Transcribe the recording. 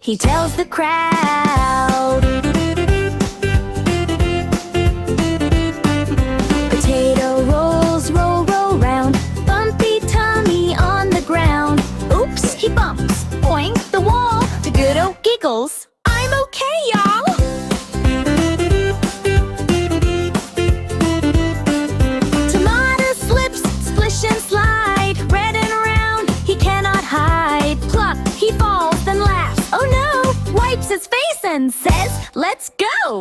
he tells the crowd. Potato rolls, roll, roll round, bumpy tummy on the ground. Oops, he bumps, boing, the wall. To good old giggles, I'm okay, y'all. Tomato slips, splish and slide, red and round, he cannot hide. Pluck, he falls, then laughs, oh no, wipes his face and says, let's go.